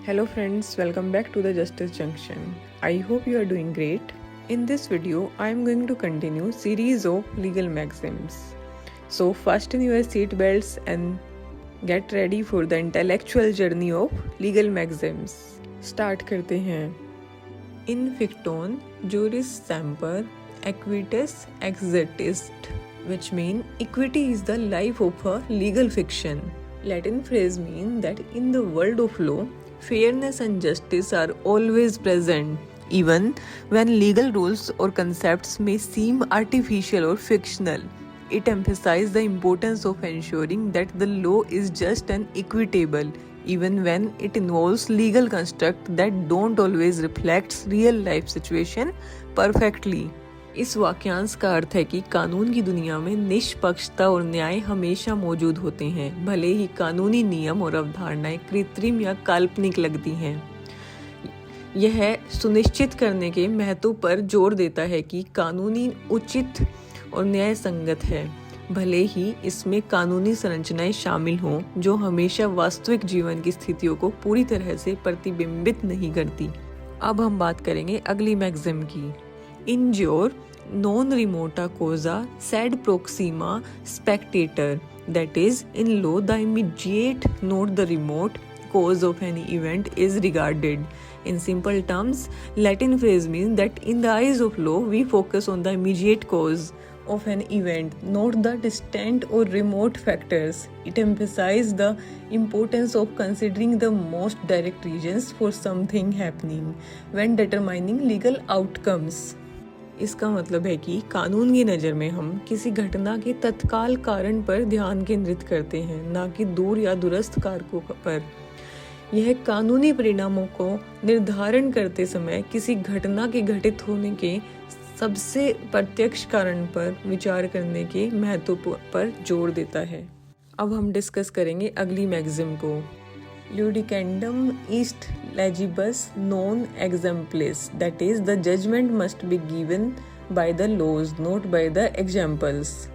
Hello friends, welcome back to the Justice Junction. I hope you are doing great. In this video, I am going to continue series of legal maxims. So fasten your seat belts and get ready for the intellectual journey of legal maxims. Start करते हैं. In ficton, juris semper, equitas exist, which mean equity is the life of a legal fiction. Latin phrase mean that in the world of law, fairness and justice are always present, even when legal rules or concepts may seem artificial or fictional. It emphasizes the importance of ensuring that the law is just and equitable, even when it involves legal constructs that don't always reflect real life situation perfectly. इस वाक्यांश का अर्थ है कि कानून की दुनिया में निष्पक्षता और न्याय हमेशा मौजूद होते हैं, भले ही कानूनी नियम और अवधारणाएं कृत्रिम या काल्पनिक लगती हैं। यह सुनिश्चित करने के महत्व पर जोर देता है कि कानूनी उचित और न्याय संगत है, भले ही इसमें कानूनी संरचनाएं शामिल हों जो हमेशा वास्तविक जीवन की स्थितियों को पूरी तरह से प्रतिबिंबित नहीं करती। अब हम बात करेंगे अगली मैक्सिम की। In jure non remota causa sed proxima spectator, that is, in law the immediate, not the remote, cause of any event is regarded. In simple terms, Latin phrase means that in the eyes of law we focus on the immediate cause of an event, not the distant or remote factors. It emphasizes the importance of considering the most direct reasons for something happening when determining legal outcomes. इसका मतलब है कि कानून की नज़र में हम किसी घटना के तत्काल कारण पर ध्यान केंद्रित करते हैं, ना कि दूर या दूरस्थ कारकों पर। यह कानूनी परिणामों को निर्धारण करते समय किसी घटना के घटित होने के सबसे प्रत्यक्ष कारण पर विचार करने के महत्व पर जोर देता है। अब हम डिस्कस करेंगे अगली मैक्सिम को। Ludicandum est legibus non exemplis, that is, the judgment must be given by the laws, not by the examples.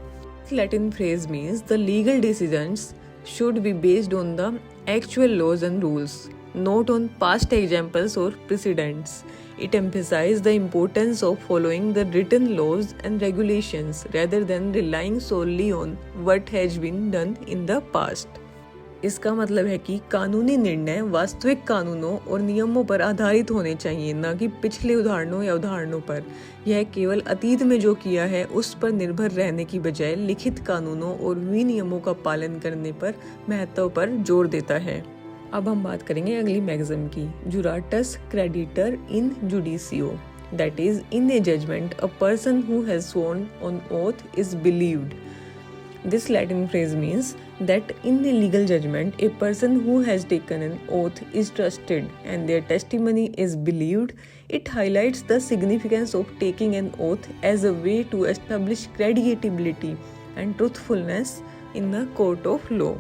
Latin phrase means the legal decisions should be based on the actual laws and rules, not on past examples or precedents. It emphasizes the importance of following the written laws and regulations rather than relying solely on what has been done in the past. इसका मतलब है कि कानूनी निर्णय वास्तविक कानूनों और नियमों पर आधारित होने चाहिए, न कि पिछले उदाहरणों या उदाहरणों पर। यह केवल अतीत में जो किया है उस पर निर्भर रहने की बजाय लिखित कानूनों और विनियमों का पालन करने पर महत्व पर जोर देता है। अब हम बात करेंगे अगली मैक्सिम की। जुराटस क्रेडिटर इन जुडिशियो, that is, in a judgement a person who has स्worn on oath is believed. This Latin phrase means that in a legal judgment, a person who has taken an oath is trusted and their testimony is believed. It highlights the significance of taking an oath as a way to establish credibility and truthfulness in the court of law.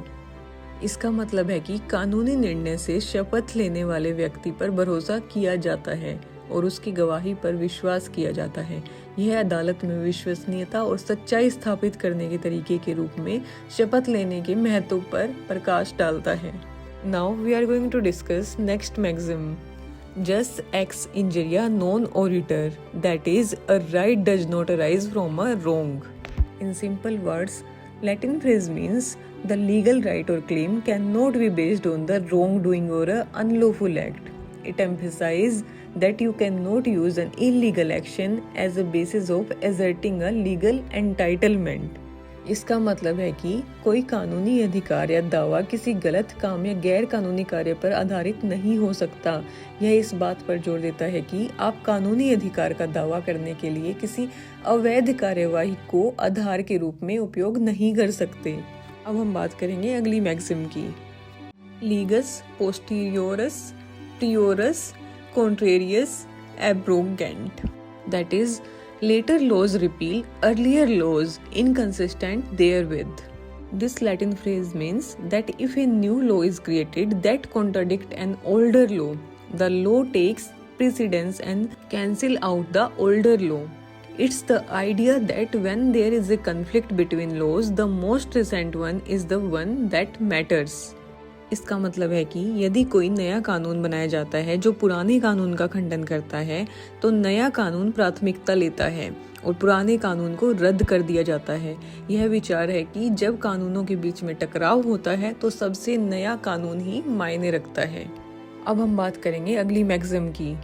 इसका मतलब है कि कानूनी निर्णय से शपथ लेने वाले व्यक्ति पर भरोसा किया जाता है और उसकी गवाही पर विश्वास किया जाता है। यह अदालत में विश्वसनीयता और सच्चाई स्थापित करने के तरीके के रूप में शपथ लेने के महत्व पर प्रकाश डालता है। Now we are going to discuss next maxim. जस एक्स इंजरिया नॉन ओरिटर, that is, a right does not arise from a wrong. In simple words, Latin phrase means the legal right or claim cannot be based on the wrongdoing or an unlawful act. It emphasizes that you cannot use an illegal action as a basis of asserting a legal entitlement. इसका मतलब है कि कोई कानूनी अधिकार या दावा किसी गलत काम या गैर कानूनी कार्य पर आधारित नहीं हो सकता। यह इस बात पर जोर देता है कि आप कानूनी अधिकार का दावा करने के लिए किसी अवैध कार्यवाही को आधार के रूप में उपयोग नहीं कर सकते। अब हम बात करेंगे अगली मैक्सिम की। लीगस पोस्टीरियोरस priorus contrarius abrogant, that is, later laws repeal earlier laws inconsistent therewith. This Latin phrase means that if a new law is created that contradicts an older law, the law takes precedence and cancel out the older law. It's the idea that when there is a conflict between laws, the most recent one is the one that matters. इसका मतलब है कि यदि कोई नया कानून बनाया जाता है जो पुराने कानून का खंडन करता है, तो नया कानून प्राथमिकता लेता है और पुराने कानून को रद्द कर दिया जाता है। यह विचार है कि जब कानूनों के बीच में टकराव होता है तो सबसे नया कानून ही मायने रखता है। अब हम बात करेंगे अगली मैक्सिम की।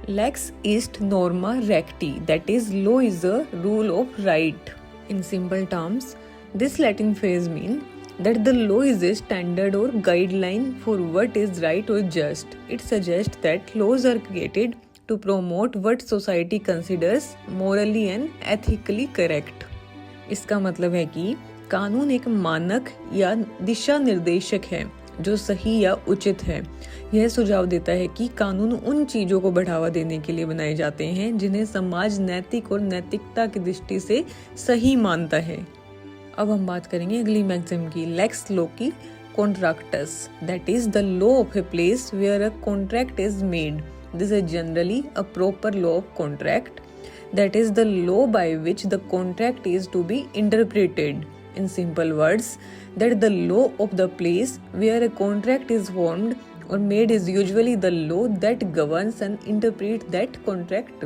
लेक्स ईस्ट नॉर्मा रेक्टी, that is law is a rule of right. In simple terms, this Latin phrase mean that the law is a standard or guideline for what is right or just. It suggests that laws are created to promote what society considers morally and ethically correct. इसका मतलब है कि कानून एक मानक या दिशा निर्देशक है जो सही या उचित है। यह सुझाव देता है कि कानून उन चीजों को बढ़ावा देने के लिए बनाए जाते हैं जिन्हें समाज नैतिक और नैतिकता की दृष्टि से सही मानता है। अब हम बात करेंगे अगली मैक्सिम की। लेक्स लोकी कॉन्ट्रैक्टस, that is the law of a place where a contract is made. This is generally a proper law of contract, that is the law by which the contract is to be interpreted. In simple words, that the law of the place where a contract is formed or made is usually the law that governs and interprets that contract.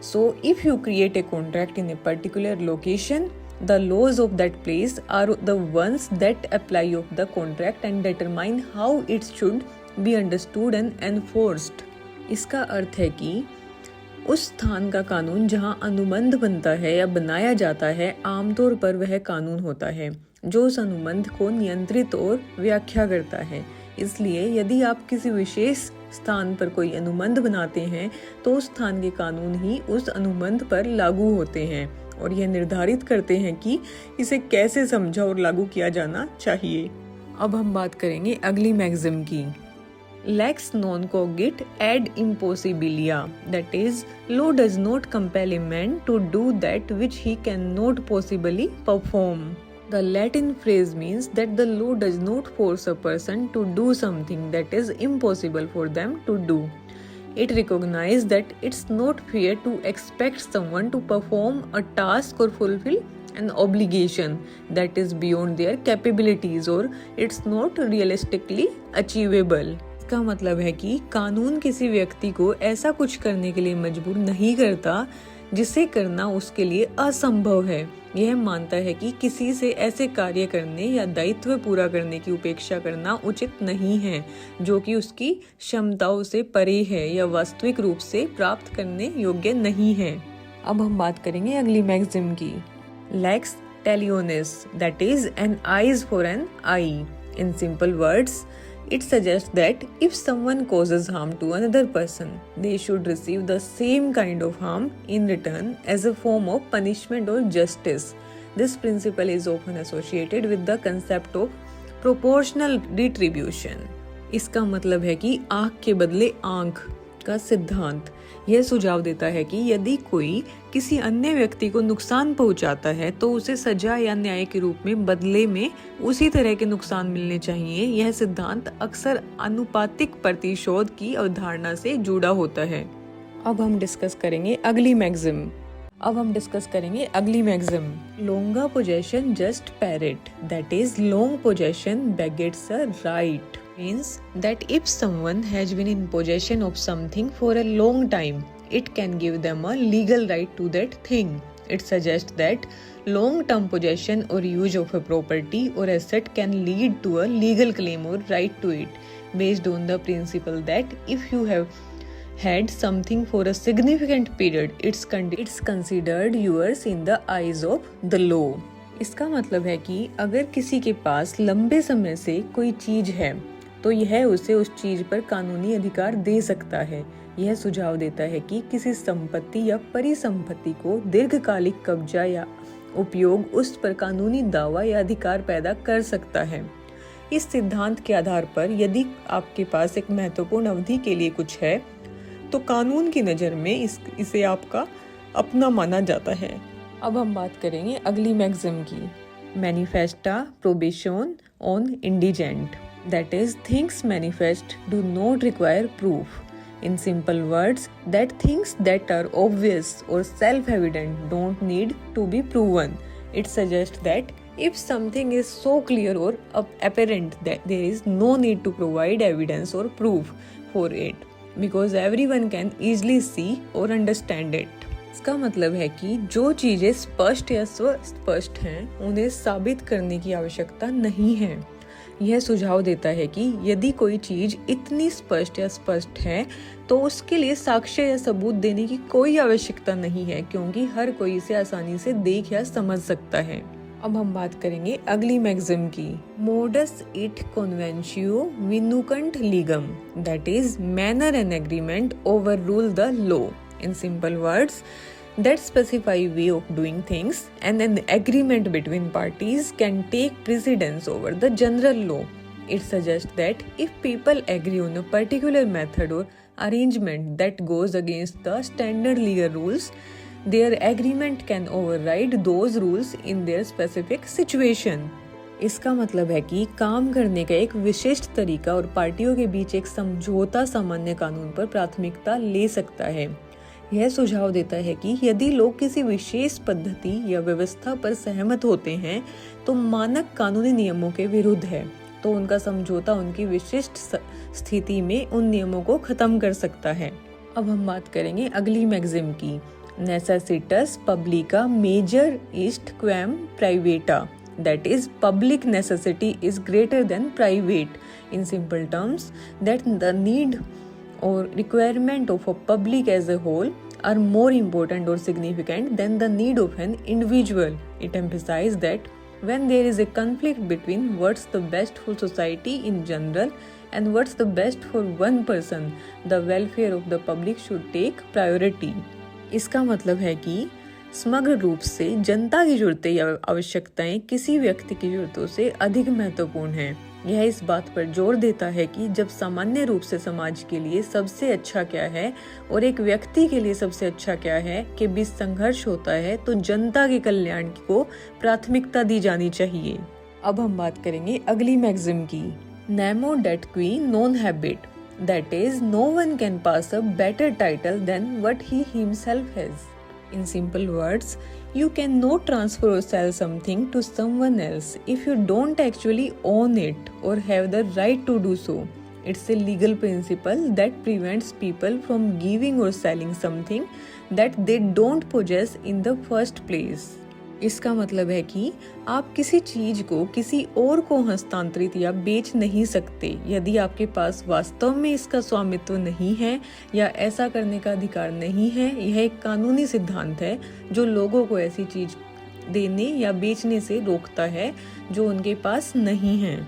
So if you create a contract in a particular location, the laws of that place are the ones that apply of the contract and determine how it should be understood and enforced. इसका अर्थ है कि उस स्थान का कानून जहाँ अनुबंध बनता है या बनाया जाता है, आमतौर पर वह कानून होता है जो उस अनुबंध को नियंत्रित और व्याख्या करता है। इसलिए यदि आप किसी विशेष स्थान पर कोई अनुबंध बनाते हैं तो उस स्थान के कानून ही उस अनुबंध पर लागू होते हैं और यह निर्धारित करते हैं कि इसे कैसे समझा और लागू किया जाना चाहिए। अब हम बात करेंगे अगली मैक्सिम की। लेक्स नॉन कोगिट एड इम्पॉसिबिलिया, that is law does not compel a man to do that which he can not possibly perform. The Latin phrase means that the law does not force a person to do something that is impossible for them to do. It recognizes that it's not fair to expect someone to perform a task or fulfill an obligation that is beyond their capabilities or it's not realistically achievable. इसका मतलब है कि कानून किसी व्यक्ति को ऐसा कुछ करने के लिए मजबूर नहीं करता जिसे करना उसके लिए असंभव है। यह मानता है कि किसी से ऐसे कार्य करने या दायित्व पूरा करने की उपेक्षा करना उचित नहीं है जो कि उसकी क्षमताओं से परे है या वास्तविक रूप से प्राप्त करने योग्य नहीं है। अब हम बात करेंगे अगली मैक्सिम की। लेक्स टेलियोनिस, that is an eyes for an eye. In simple words, it suggests that if someone causes harm to another person, they should receive the same kind of harm in return as a form of punishment or justice. This principle is often associated with the concept of proportional retribution. इसका मतलब है कि आंख के बदले आंख का सिद्धांत यह सुझाव देता है कि यदि कोई किसी अन्य व्यक्ति को नुकसान पहुंचाता है तो उसे सजा या न्याय के रूप में बदले में उसी तरह के नुकसान मिलने चाहिए। यह सिद्धांत अक्सर आनुपातिक प्रतिशोध की अवधारणा से जुड़ा होता है। अब हम डिस्कस करेंगे अगली मैक्सिम। लोंगा पोजेशन जस्ट पैरेट, that is long possession begets a right. Means that if someone has been in possession of something for a long time, it can give them a legal right to that thing. It suggests that long-term possession or use of a property or asset can lead to a legal claim or right to it, based on the principle that if you have had something for a significant period, it's considered yours in the eyes of the law. इसका मतलब है कि अगर किसी के पास लंबे समय से कोई चीज है तो यह उसे उस चीज पर कानूनी अधिकार दे सकता है। यह सुझाव देता है कि किसी संपत्ति या परिसंपत्ति को दीर्घकालिक कब्जा या उपयोग उस पर कानूनी दावा या अधिकार पैदा कर सकता है। इस सिद्धांत के आधार पर यदि आपके पास एक महत्वपूर्ण अवधि के लिए कुछ है तो कानून की नज़र में इसे आपका अपना माना जाता है। अब हम बात करेंगे अगली मैक्सिम की। मैनिफेस्टा प्रोबेशन ऑन इंडिजेंट, that is, things manifest do not require proof. In simple words, that things that are obvious or self-evident don't need to be proven. It suggests that If something is so clear or apparent that there is no need to provide evidence or proof for it because everyone can easily see or understand it. इसका मतलब है कि जो चीजें स्पष्ट या स्पष्ट हैं उन्हें साबित करने की आवश्यकता नहीं है। यह सुझाव देता है कि यदि कोई चीज इतनी स्पष्ट या स्पष्ट है तो उसके लिए साक्ष्य या सबूत देने की कोई आवश्यकता नहीं है, क्योंकि हर कोई इसे आसानी से देख या समझ सकता है। अब हम बात करेंगे अगली मैक्सिम की। मोडस इट कन्वेंशियो विनुकंट लीगम, that is manner and agreement over rule the law. In simple words, that specify way of doing things and an agreement between parties can take precedence over the general law. It suggests that if people agree on a particular method or arrangement that goes against the standard legal rules, their agreement can override those rules in their specific situation. इसका मतलब है कि काम करने का एक विशिष्ट तरीका और पार्टियों के बीच एक समझौता सामान्य कानून पर प्राथमिकता ले सकता है। यह सुझाव देता है कि यदि लोग किसी विशेष पद्धति या व्यवस्था पर सहमत होते हैं तो मानक कानूनी नियमों के विरुद्ध है, तो उनका समझौता उनकी विशिष्ट स्थिति में उन नियमों को खत्म कर सकता है। अब हम बात करेंगे अगली मैक्सिम की। नेसेसिटस पब्लिका मेजर ईस्ट क्वैम प्राइवेटा, that is public necessity is greater than private. In simple terms, that the need or requirement of a public as a whole are more important or significant than the need of an individual. It emphasizes that when there is a conflict between what's the best for society in general and what's the best for one person, the welfare of the public should take priority. इसका मतलब है कि समग्र रूप से जनता की जरूरतें या आवश्यकताएं किसी व्यक्ति की जरूरतों से अधिक महत्वपूर्ण हैं। यह इस बात पर जोर देता है कि जब सामान्य रूप से समाज के लिए सबसे अच्छा क्या है और एक व्यक्ति के लिए सबसे अच्छा क्या है के बीच संघर्ष होता है तो जनता के कल्याण को प्राथमिकता दी जानी चाहिए। अब हम बात करेंगे अगली मैक्सिम की। नेमो डेट क्वी नॉन हैबिट, that is no one can pass a better title than what he himself has. In simple words, you cannot transfer or sell something to someone else if you don't actually own it or have the right to do so. It's a legal principle that prevents people from giving or selling something that they don't possess in the first place. इसका मतलब है कि आप किसी चीज को किसी और को हस्तांतरित या बेच नहीं सकते यदि आपके पास वास्तव में इसका स्वामित्व नहीं है या ऐसा करने का अधिकार नहीं है। यह एक कानूनी सिद्धांत है जो लोगों को ऐसी चीज देने या बेचने से रोकता है जो उनके पास नहीं है।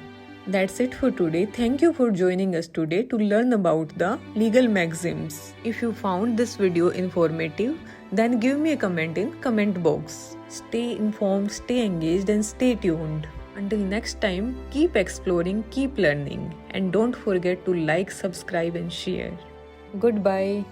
That's it for today. Thank you for joining us today to learn about the legal maxims. If you found this video informative, then give me a comment in comment box. Stay informed, stay engaged and stay tuned. Until next time, keep exploring, keep learning and don't forget to like, subscribe and share. Goodbye.